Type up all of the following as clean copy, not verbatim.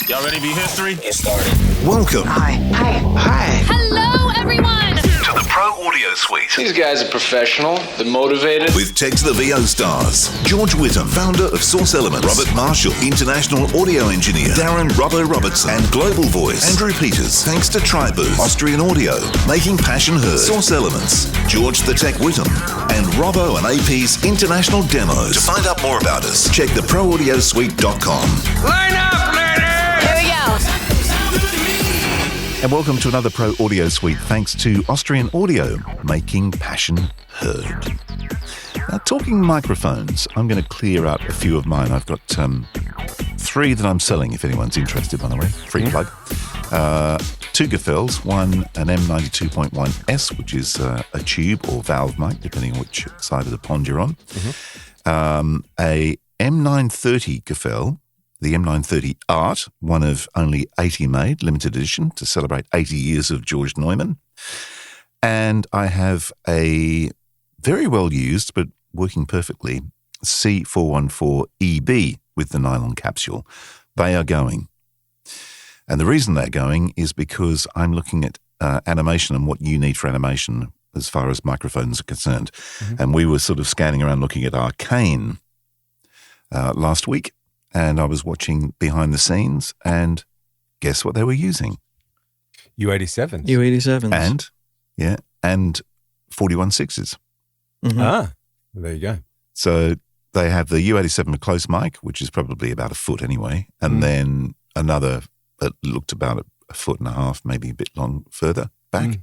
Y'all ready to be history? Get started. Welcome. Hi. Hello, everyone. To the Pro Audio Suite. These guys are professional. They're motivated. With Tech to the VO stars. George Whittam, founder of Source Elements. Robert Marshall, international audio engineer. Darren Robbo Robertson and Global Voice. Andrew Peters, thanks to Tribooth. Austrian Audio, making passion heard. Source Elements. George the Tech Whittam. And Robbo and AP's international demos. To find out more about us, check theproaudiosuite.com. Line up, ladies! Here we go. And welcome to another Pro Audio Suite, thanks to Austrian Audio, making passion heard. Now, talking microphones, I'm going to clear out a few of mine. I've got three that I'm selling, if anyone's interested, by the way. Free plug. Two Gefells, one an M92.1S, which is a tube or valve mic, depending on which side of the pond you're on. A M930 Gefell, the M930 Art, one of only 80 made, limited edition, to celebrate 80 years of George Neumann. And I have a very well used, but working perfectly, C414EB with the nylon capsule. They are going. And the reason they're going is because I'm looking at animation and what you need for animation as far as microphones are concerned. And we were sort of scanning around looking at Arcane last week. And I was watching behind the scenes, and guess what they were using? U87s. U87s. And 41.6s. Ah, there you go. So they have the U87 close mic, which is probably about a foot anyway, and then another that looked about a foot and a half, maybe a bit long further back,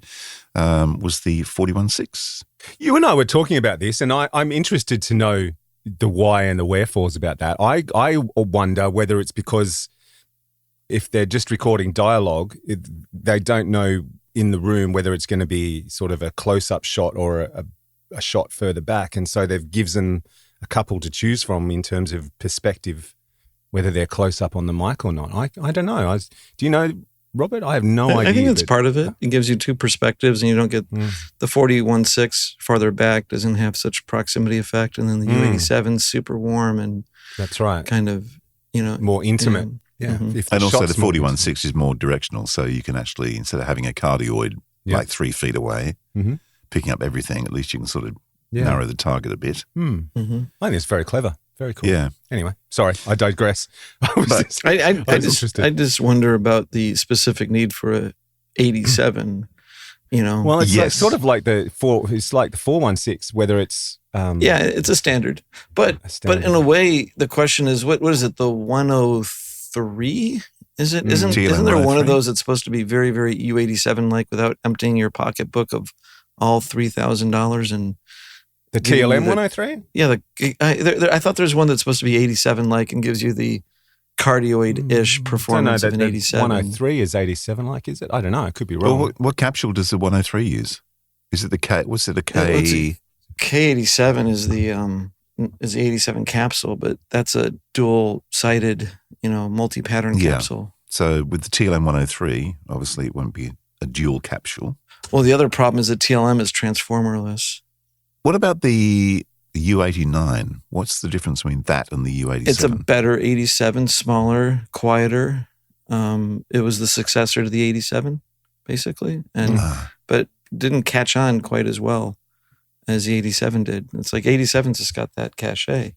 was the 41.6. You and I were talking about this, and I'm interested to know the why and the wherefores about that. I wonder whether it's because if they're just recording dialogue, they don't know in the room whether it's going to be sort of a close-up shot or a shot further back, and so they've given them a couple to choose from in terms of perspective, whether they're close up on the mic or not. I don't know. Do you know, Robert? I have no idea. I think that's part of it. It gives you two perspectives, and you don't get the 41.6 farther back doesn't have such proximity effect, and then the U87's super warm and that's right, kind of more intimate. And also the 41.6 is more directional, so you can actually, instead of having a cardioid like 3 feet away, picking up everything, at least you can sort of narrow the target a bit. I think it's very clever. Very cool. Yeah. Anyway, sorry, I digress. I just wonder about the specific need for a 87. Well, it's like, sort of like the 416, whether it's it's a standard. But in a way, the question is, what is it? The 103? Isn't there one of those that's supposed to be very, very U87 like without emptying your pocketbook of all $3,000 and the TLM 103? Yeah, I thought there's one that's supposed to be 87 like and gives you the cardioid-ish performance of an 87. 103 is 87 like, is it? I don't know. I could be wrong. Well, what capsule does the 103 use? Is it the K? What's it? A K? K87 is the 87 capsule, but that's a dual-sided, multi-pattern capsule. So with the TLM 103, obviously it won't be a dual capsule. Well, the other problem is the TLM is transformerless. What about the U89? What's the difference between that and the U87? It's a better 87, smaller, quieter. It was the successor to the 87, basically, but didn't catch on quite as well as the 87 did. It's like 87's just got that cachet,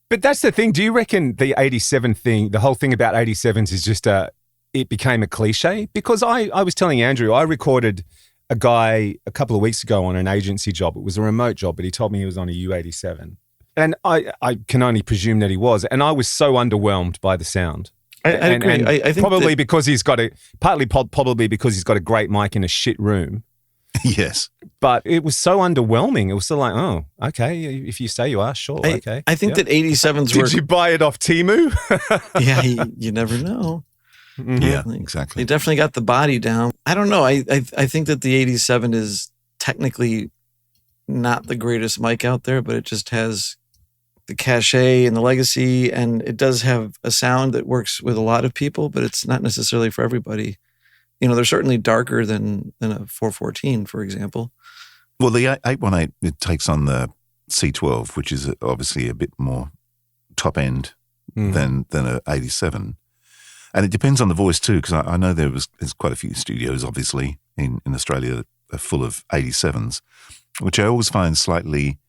But that's the thing. Do you reckon the 87 thing, the whole thing about 87s is just it became a cliche? Because I was telling Andrew, I recorded a guy a couple of weeks ago on an agency job. It was a remote job, but he told me he was on a U87. And I can only presume that he was. And I was so underwhelmed by the sound. I agree. I think probably because he's got probably because he's got a great mic in a shit room. Yes. But it was so underwhelming. It was so like, oh, okay, if you say you are, sure, okay. I think that 87s were... Did you buy it off Temu? Yeah, you never know. Yeah, exactly. They definitely got the body down. I don't know. I think that the 87 is technically not the greatest mic out there, but it just has the cachet and the legacy, and it does have a sound that works with a lot of people, but it's not necessarily for everybody. They're certainly darker than a 414, for example. Well, the 818, it takes on the C12, which is obviously a bit more top end than a 87. And it depends on the voice too, because I know there's quite a few studios, obviously, in Australia that are full of 87s, which I always find slightly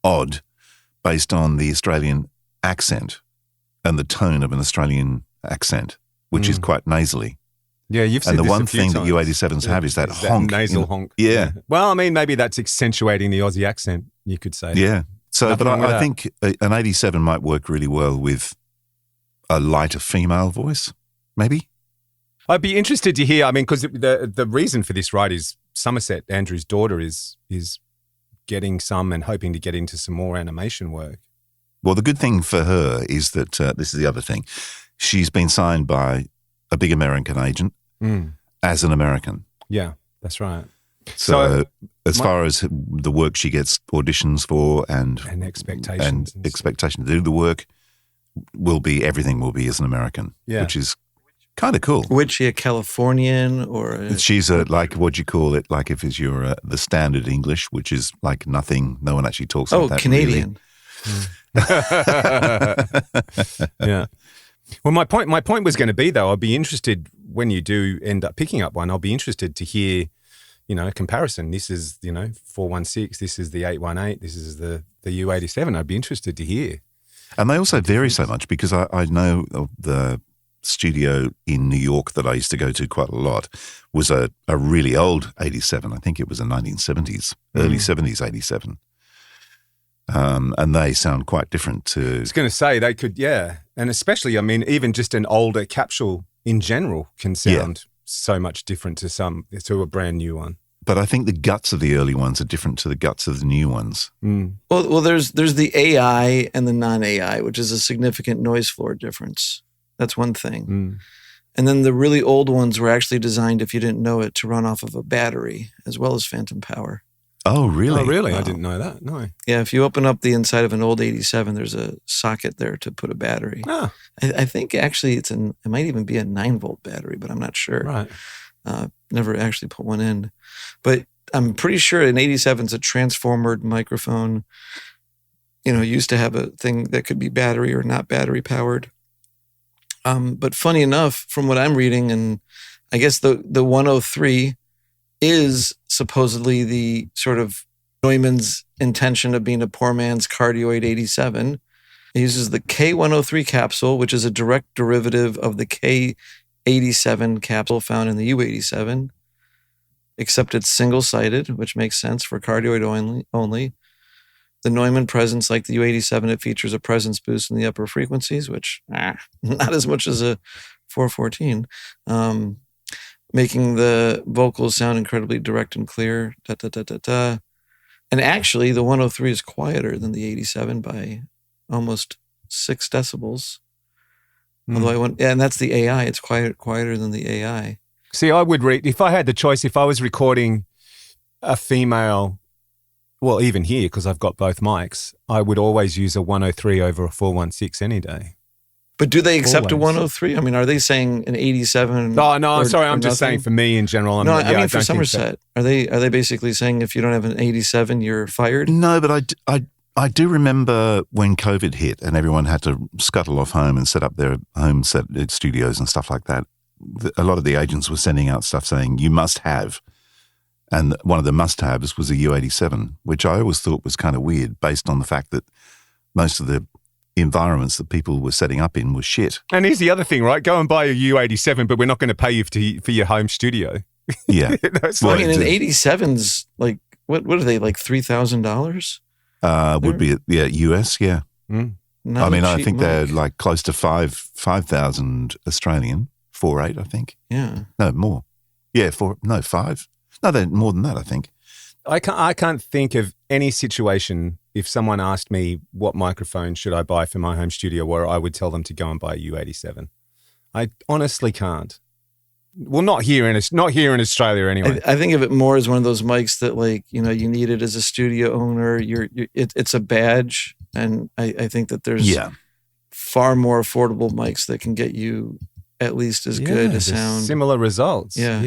odd based on the Australian accent and the tone of an Australian accent, which is quite nasally. Yeah, you've said and the this one a few thing times. that U87s have is that honk. nasal honk. Yeah. Well, I mean, maybe that's accentuating the Aussie accent, you could say. Yeah. So, Nothing but wrong with I that. think an 87 might work really well with a lighter female voice, maybe. I'd be interested to hear, I mean, because the reason for this, right, is Somerset, Andrew's daughter, is getting some and hoping to get into some more animation work. Well, the good thing for her is that this is the other thing. She's been signed by a big American agent as an American. Yeah, that's right. So as far as the work she gets auditions for and expectations. and expectation to do the work everything will be as an American, which is kind of cool. Which she a Californian or She's like, what do you call it? Like if it's your the standard English, which is like nothing. No one actually talks like that. Canadian. Yeah. Well, my point was going to be, though, I'd be interested when you do end up picking up one. I'll be interested to hear, a comparison. This is 416. This is the 818. This is the U87. I'd be interested to hear. And they also vary so much because I know of the studio in New York that I used to go to quite a lot was a really old 87. I think it was a 1970s, early 70s 87. And they sound quite different to... I was going to say they could, yeah. And especially, I mean, even just an older capsule in general can sound so much different to a brand new one. But I think the guts of the early ones are different to the guts of the new ones. Well, there's the AI and the non-AI, which is a significant noise floor difference. That's one thing. And then the really old ones were actually designed, if you didn't know it, to run off of a battery as well as phantom power. Oh, really? Oh, really? I didn't know that. No. Yeah, if you open up the inside of an old 87, there's a socket there to put a battery. Ah. I think actually it might even be a 9-volt battery, but I'm not sure. Right. Never actually put one in. But I'm pretty sure an 87 is a transformer microphone. Used to have a thing that could be battery or not battery powered. But funny enough, from what I'm reading, and I guess the 103 is supposedly the sort of Neumann's intention of being a poor man's cardioid 87. It uses the K103 capsule, which is a direct derivative of the K87 capsule found in the U87, except it's single-sided, which makes sense for cardioid only. The Neumann presence, like the U87, it features a presence boost in the upper frequencies, which not as much as a 414. Making the vocals sound incredibly direct and clear. And actually, the 103 is quieter than the 87 by almost 6 decibels. Although and that's the AI. It's quieter than the AI. See, I would if I had the choice, if I was recording a female, well, even here, because I've got both mics, I would always use a 103 over a 416 any day. But do they accept a Always. 103? I mean, are they saying an 87? No, I'm sorry. I'm or just saying nothing? for me in general. I mean for don't think so. Somerset. Are they basically saying if you don't have an 87, you're fired? No, but I do remember when COVID hit and everyone had to scuttle off home and set up their home studios and stuff like that. A lot of the agents were sending out stuff saying you must have. And one of the must-haves was a U87, which I always thought was kind of weird based on the fact that most of the environments that people were setting up in was shit. And here's the other thing, right? Go and buy a U87, but we're not going to pay you for your home studio. Yeah. That's Well, I mean, an it- 87's like, what are they, like $3,000? Would be, US, yeah. Not I mean, a I cheap think they're mic. like close to 5,000 Australian, 4.8, I think. Yeah. No, more. Yeah, 5. No, they're more than that, I think. I can't think of any situation if someone asked me what microphone should I buy for my home studio where I would tell them to go and buy a U87. I honestly can't. Well, not here in Australia anyway. I think of it more as one of those mics that, like, you need it as a studio owner. It's a badge, and I think that there's far more affordable mics that can get you at least as good a there's sound. Similar results. Yeah.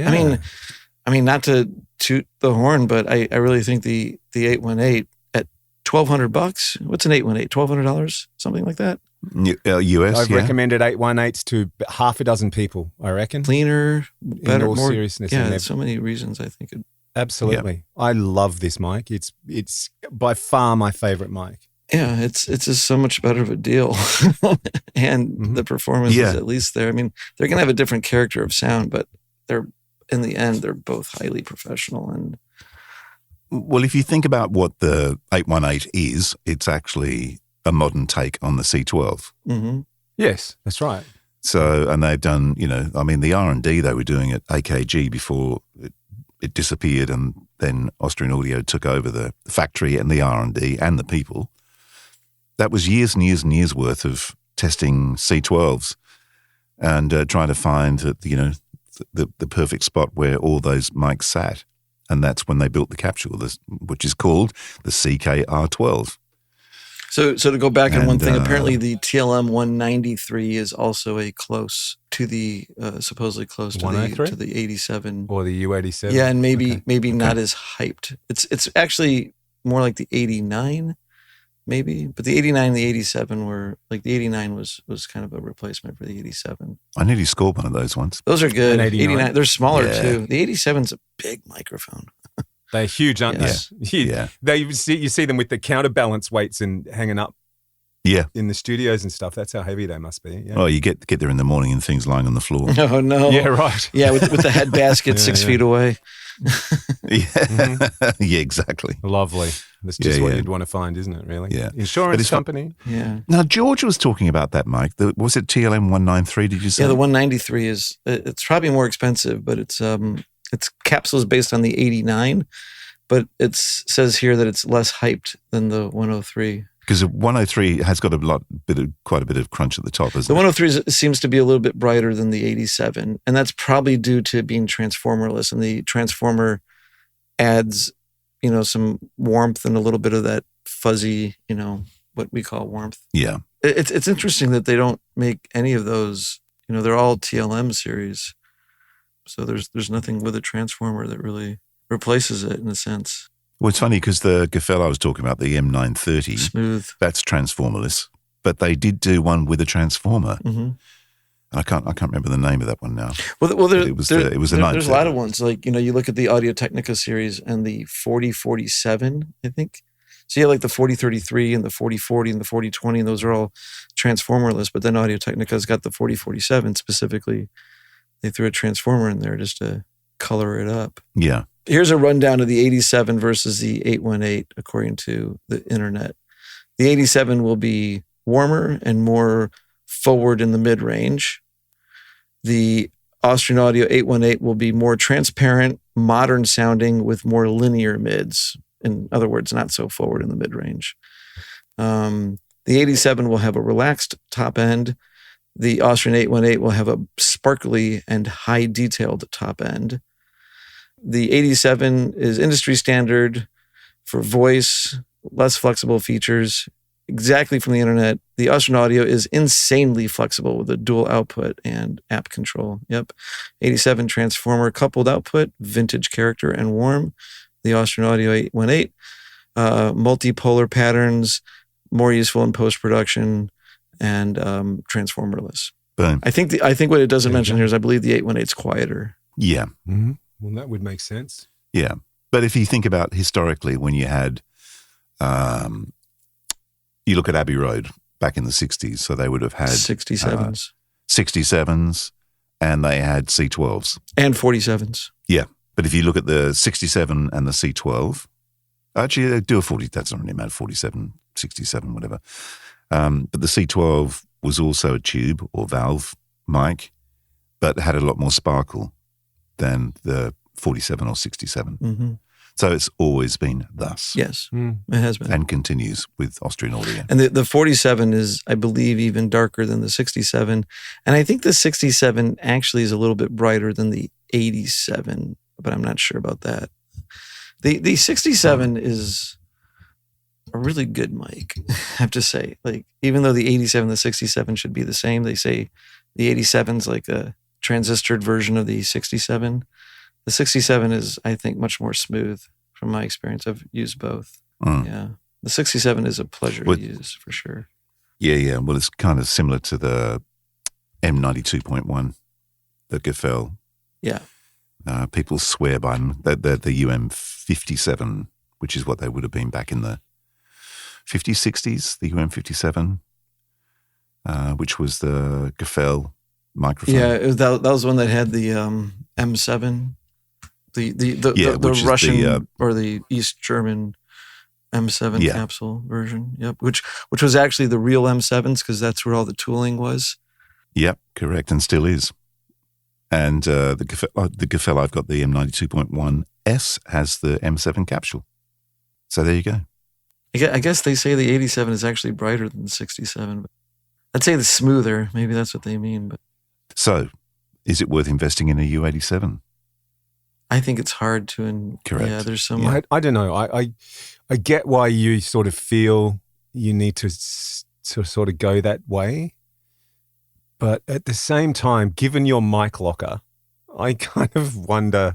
I mean, not to toot the horn, but I really think the 818 at $1,200. What's an 818? $1,200, something like that. US, I've yeah. recommended 818s to half a dozen people, I reckon. Cleaner, better, all more seriousness, Yeah, and there's so many reasons. I think Absolutely. I love this mic. It's by far my favorite mic. it's just so much better of a deal, and the performance is at least there. I mean, they're gonna have a different character of sound, but they're in the end they're both highly professional. And Well, if you think about what the 818 is, it's actually a modern take on the C12. mm-hmm. Yes, that's right. So, and they've done, the R&D they were doing at AKG before it disappeared, and then Austrian Audio took over the factory and the R&D and the people. That was years and years and years worth of testing C12s and trying to find the perfect spot where all those mics sat. And that's when they built the capsule, which is called the CKR12. So to go back on one thing, apparently the TLM 193 is also supposedly close to the 87 or the U87. Yeah, and maybe not as hyped. It's actually more like the 89, maybe. But the 89 and the 87 were like the 89 was kind of a replacement for the 87. I nearly scored one of those ones. Those are good. 89, they're smaller too. The 87's a big microphone. They're huge, aren't they? Yeah. You see them with the counterbalance weights and hanging up in the studios and stuff. That's how heavy they must be. Yeah. Oh, you get there in the morning and things lying on the floor. Oh, no. Yeah, right. Yeah, with the head basket 6 feet away. Yeah, exactly. Lovely. That's just what you'd want to find, isn't it, really? Yeah. Insurance company. Yeah. Now, George was talking about that mic. Was it TLM 193, did you say? Yeah, the 193 it's probably more expensive, but it's capsules based on the 89, but it says here that it's less hyped than the 103. Because the 103 has got quite a bit of crunch at the top, isn't the 103 seems to be a little bit brighter than the 87, and that's probably due to being transformerless, and the transformer adds, some warmth and a little bit of that fuzzy, what we call warmth. Yeah. It's interesting that they don't make any of those, they're all TLM series. So there's nothing with a transformer that really replaces it in a sense. Well, it's funny because the Gefell I was talking about, the M930, smooth, that's transformerless, but they did do one with a transformer. Mm-hmm. I can't remember the name of that one now. Well, it was a 930. There's a lot of ones. Like, you look at the Audio Technica series and the 4047, I think. So you have like the 4033 and the 4040 and the 4020, and those are all transformerless. But then Audio Technica's got the 4047 specifically. They threw a transformer in there just to color it up. Yeah. Here's a rundown of the 87 versus the 818, according to the internet. The 87 will be warmer and more forward in the mid-range. The Austrian Audio 818 will be more transparent, modern sounding with more linear mids. In other words, not so forward in the mid-range. The 87 will have a relaxed top end. The Austrian 818 will have a sparkly and high detailed top end. The 87 is industry standard for voice, less flexible features. Exactly from the internet. The Austrian Audio is insanely flexible with a dual output and app control. Yep. 87 transformer coupled output, vintage character and warm. The Austrian Audio 818, multipolar patterns, more useful in post-production, and transformerless. Boom. I think what it doesn't mention here is I believe the 818 is quieter. Yeah. Mm-hmm. Well, that would make sense. Yeah. But if you think about historically when you had, you look at Abbey Road back in the 60s, so they would have had 67s. 67s, and they had C12s. And 47s. Yeah. But if you look at the 67 and the C12, actually they do a 40, that's not really matter, 47, 67, whatever. But the C12 was also a tube or valve mic, but had a lot more sparkle than the 47 or 67. Mm-hmm. So it's always been thus. Yes, it has been. And continues with Austrian Audio. And the 47 is, I believe, even darker than the 67. And I think the 67 actually is a little bit brighter than the 87, but I'm not sure about that. The 67 is a really good mic, I have to say. Like, even though the 87 and the 67 should be the same, they say the 87's like a transistored version of the 67. The 67 is, I think, much more smooth from my experience. I've used both. Yeah. The 67 is a pleasure to use for sure. Yeah. Well, it's kind of similar to the M92.1, the Gefell. Yeah. People swear by them. They're the UM57, which is what they would have been back in the 50s, 60s, the UM57, which was the Gefell microphone. Yeah, that was one that had the M7, the Russian or the East German M7 capsule version. Yep, which was actually the real M7s because that's where all the tooling was. Yep, correct, and still is. And the Gefell, I've got the M92.1S has the M7 capsule. So there you go. I guess they say the 87 is actually brighter than the 67. But I'd say the smoother. Maybe that's what they mean. But so, is it worth investing in a U87? I think it's hard to. Correct. Yeah, there's some. I don't know. I get why you sort of feel you need to sort of go that way. But at the same time, given your mic locker, I kind of wonder,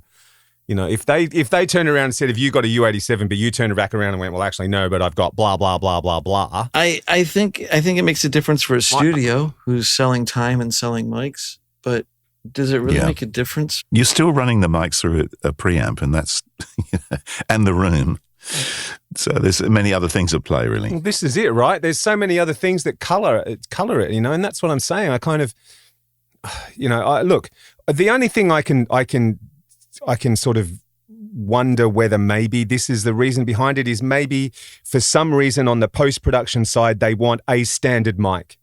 if they turned around and said, if you got a U87, but you turned back around and went, well, actually, no, but I've got blah, blah, blah, blah, blah. I think it makes a difference for a studio who's selling time and selling mics, but does it really make a difference? You're still running the mics through a preamp, and that's, and the room. So there's many other things at play, really. Well, this is it, right? There's so many other things that color it, and that's what I'm saying. I kind of, look, the only thing I can sort of wonder whether maybe this is the reason behind it is maybe for some reason on the post-production side, they want a standard mic.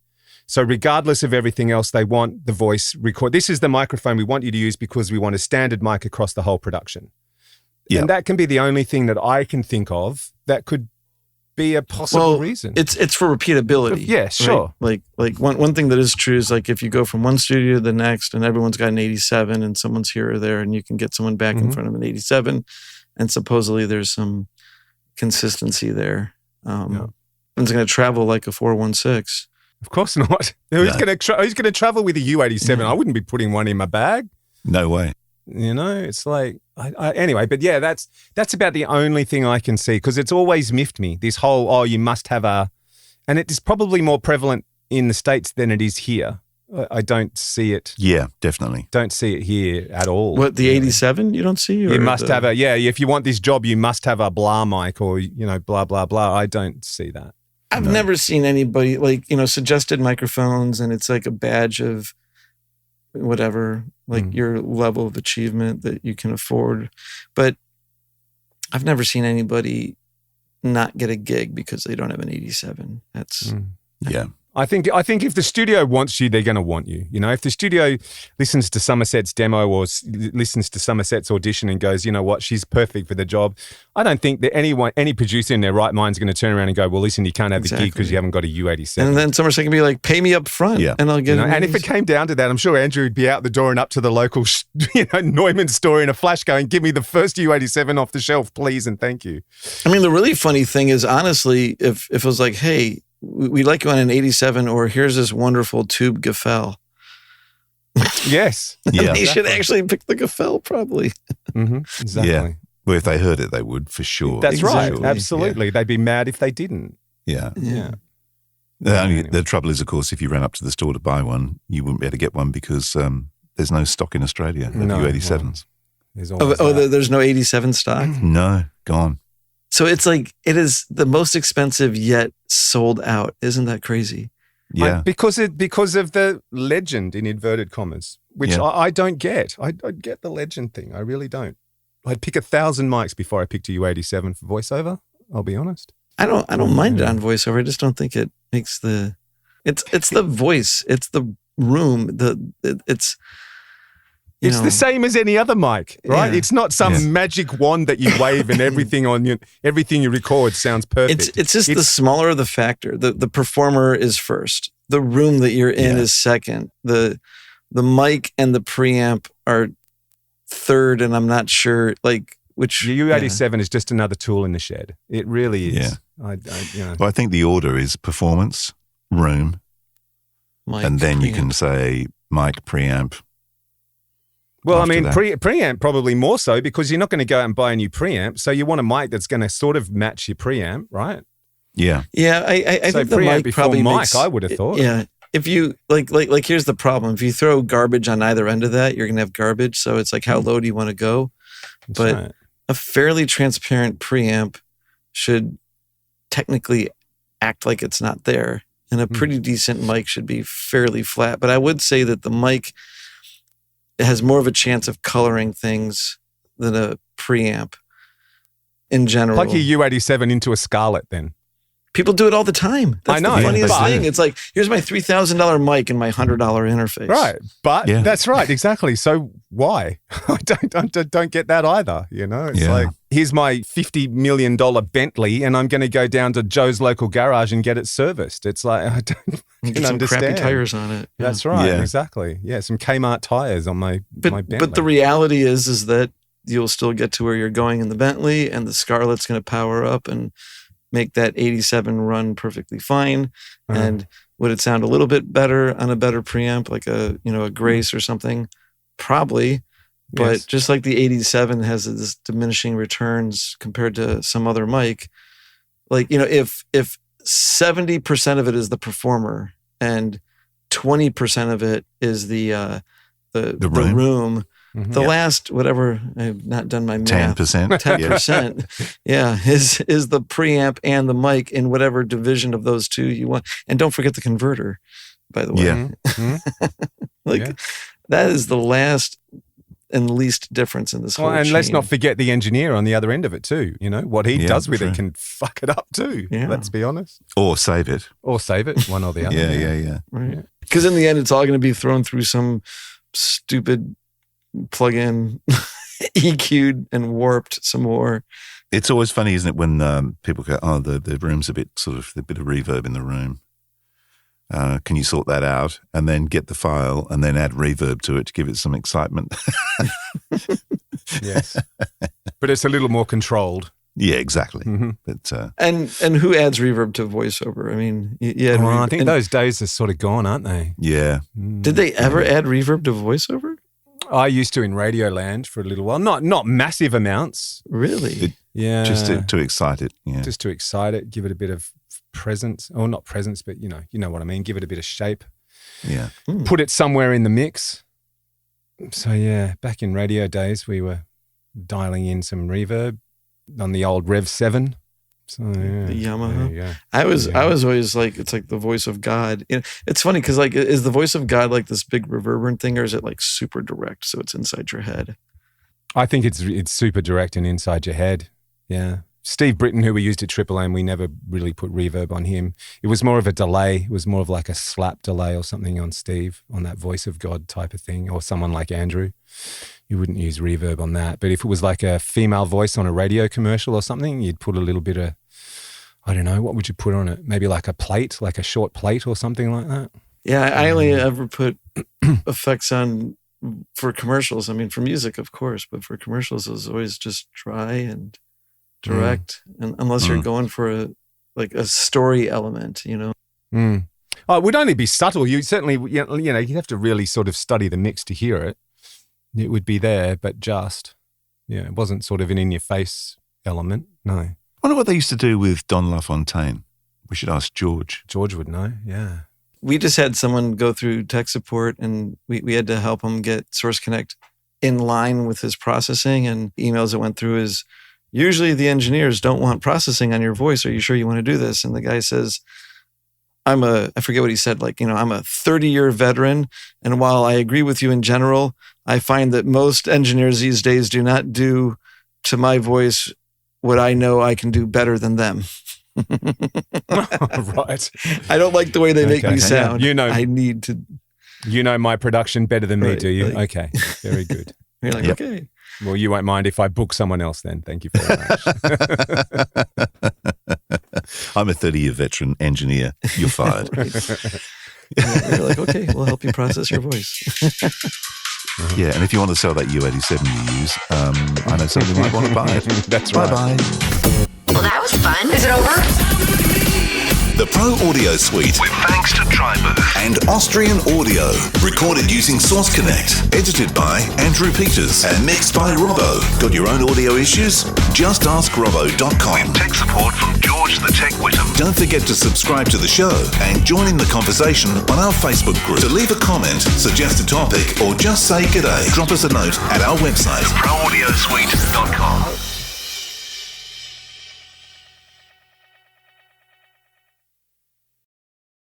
So regardless of everything else, they want the voice record. This is the microphone we want you to use because we want a standard mic across the whole production. Yep. And that can be the only thing that I can think of that could be a possible reason. It's for repeatability. Yeah, sure. Right? Like one thing that is true is like if you go from one studio to the next and everyone's got an 87 and someone's here or there and you can get someone back in front of an 87 and supposedly there's some consistency there. It's going to travel like a 416. Of course not. Who's going to travel with a U87? I wouldn't be putting one in my bag. No way. It's like, anyway, but yeah, that's about the only thing I can see because it's always miffed me, this whole, you must have and it is probably more prevalent in the States than it is here. I don't see it. Yeah, definitely. Don't see it here at all. What, the 87 you don't see? You must have if you want this job, you must have a blah mic or, blah, blah, blah. I don't see that. I've never seen anybody suggested microphones and it's like a badge of whatever, your level of achievement that you can afford. But I've never seen anybody not get a gig because they don't have an 87. That's I think if the studio wants you, they're going to want you. If the studio listens to Somerset's demo or listens to Somerset's audition and goes, you know what, she's perfect for the job, I don't think that any producer in their right mind is going to turn around and go, well, listen, you can't have the gig because you haven't got a U87. And then Somerset can be like, pay me up front and I'll get it. And if it came down to that, I'm sure Andrew would be out the door and up to the local Neumann store in a flash going, give me the first U87 off the shelf, please and thank you. I mean, the really funny thing is, honestly, if it was like, hey, we like you on an 87 or here's this wonderful tube Gefell. Yes. They should actually pick the Gefell probably. Exactly. Yeah. Well, if they heard it, they would for sure. That's right. Absolutely. Yeah. They'd be mad if they didn't. Yeah. Anyway. The trouble is, of course, if you ran up to the store to buy one, you wouldn't be able to get one because there's no stock in Australia of U87s. There's no 87 stock? No, gone. So it's like, it is the most expensive yet sold out. Isn't that crazy? Yeah. Because of the legend in inverted commas, which I don't get. I don't get the legend thing. I really don't. I'd pick 1,000 mics before I picked a U87 for voiceover. I'll be honest. I don't mind it on voiceover. I just don't think it makes it's the voice. It's the room. It's the same as any other mic, right? Yeah. It's not some magic wand that you wave and everything everything you record sounds perfect. It's just the smaller the factor. The performer is first. The room that you're in is second. The mic and the preamp are third, and I'm not sure which. The U87 is just another tool in the shed. It really is. Yeah. Well, I think the order is performance, room, mic, and then preamp. You can say mic, preamp. Well, I mean, preamp probably more so because you're not going to go out and buy a new preamp. So you want a mic that's going to sort of match your preamp, right? Yeah. Yeah, I So think the preamp mic before probably mic, makes. I would have thought. Yeah, if you like, here's the problem: if you throw garbage on either end of that, you're gonna have garbage. So it's like, how low do you want to go? That's But right. a fairly transparent preamp should technically act like it's not there, and a pretty decent mic should be fairly flat. But I would say that the mic has more of a chance of coloring things than a preamp in general. Plug your U87 into a Scarlett then. People do it all the time. That's I know, the funniest but- thing. It's like, here's my $3,000 mic and my $100 interface. Right. But Yeah. that's right. Exactly. So why? I don't get that either. You know, it's Yeah. like, here's my $50 million Bentley and I'm going to go down to Joe's local garage and get it serviced. It's like, I don't You can get some understand. crappy tires on it. Yeah. That's right. Yeah. Exactly. Yeah. Some Kmart tires on my Bentley. But the reality is that you'll still get to where you're going in the Bentley, and the Scarlett's going to power up and make that 87 run perfectly fine. And would it sound a little bit better on a better preamp, like a Grace or something? Probably. But Yes. just like the 87 has this diminishing returns compared to some other mic, like, if 70% of it is the performer and 20% of it is the room. Mhm. The last, whatever, I've not done my math. 10%. 10%. Yeah, is the preamp and the mic in whatever division of those two you want. And don't forget the converter, by the way. Yeah. Yeah. That is the last and least difference in this whole Well, and let's chain. not forget the engineer on the other end of it too. You know, what he Yeah, does with true. it can fuck it up too. Yeah. Let's be honest. Or save it. Or save it, one or the other. Yeah. Right. Because in the end, it's all going to be thrown through some stupid plug-in, EQ'd and warped some more. It's always funny, isn't it, when people go, oh, the room's a bit a bit of reverb in the room. Can you sort that out? And then get the file and then add reverb to it to give it some excitement. Yes. But it's a little more controlled. Yeah, exactly. Mhm. But And who adds reverb to voiceover? I mean, yeah. Well, I think those days are sort of gone, aren't they? yeah, Did they ever add reverb to voiceover? I used to in Radioland for a little while. Not massive amounts. Really? Yeah. just to excite it. Yeah, Just to excite it, give it a bit of presence. Or not presence, but you know what I mean. Give it a bit of shape. yeah. Put it somewhere in the mix. So yeah, back in radio days, we were dialing in some reverb on the old Rev 7. So yeah, The Yamaha? there you go. I was always like, it's like the voice of God. It's funny because, like, is the voice of God like this big reverberant thing, or is it like super direct, so it's inside your head? I think it's super direct and inside your head. Yeah. Steve Britton, who we used at Triple M, we never really put reverb on him. It was more of a delay. It was more of like a slap delay or something on Steve, on that voice of God type of thing, or someone like Andrew. You wouldn't use reverb on that. But if it was like a female voice on a radio commercial or something, you'd put a little bit of, I don't know, what would you put on it? Maybe like a plate, like a short plate or something like that. Yeah, I only ever put effects on for commercials. I mean, for music, of course, but for commercials, it was always just dry and direct, and unless you're going for a story element, Mm. Oh, it would only be subtle. You certainly, you'd have to really sort of study the mix to hear it. It would be there, but it wasn't sort of an in-your-face element. No. I wonder what they used to do with Don LaFontaine. We should ask George. George would know, yeah. We just had someone go through tech support, and we had to help him get Source Connect in line with his processing. And emails that went through is, usually the engineers don't want processing on your voice. Are you sure you want to do this? And the guy says, I forget what he said, like, I'm a 30-year veteran. And while I agree with you in general, I find that most engineers these days do not do to my voice what I know I can do better than them. Right. I don't like the way they make Okay. me sound. You know- I need to. You know my production better than me, Right, do you? like- Okay, very good. You're like, Yep. okay. Well, you won't mind if I book someone else then. Thank you very much. I'm a 30-year veteran engineer. You're fired. You're like, okay, we'll help you process your voice. Yeah, and if you want to sell that U87 you use, I know somebody might want to buy it. That's right. Bye-bye. Well, that was fun. Is it over? The Pro Audio Suite, with thanks to Tribooth and Austrian Audio. Recorded using Source Connect. Edited by Andrew Peters and mixed by Robbo. Got your own audio issues? justaskrobbo.com. With tech support from George the Tech Whittam. Don't forget to subscribe to the show and join in the conversation on our Facebook group. To leave a comment, suggest a topic, or just say g'day, drop us a note at our website, proaudiosuite.com.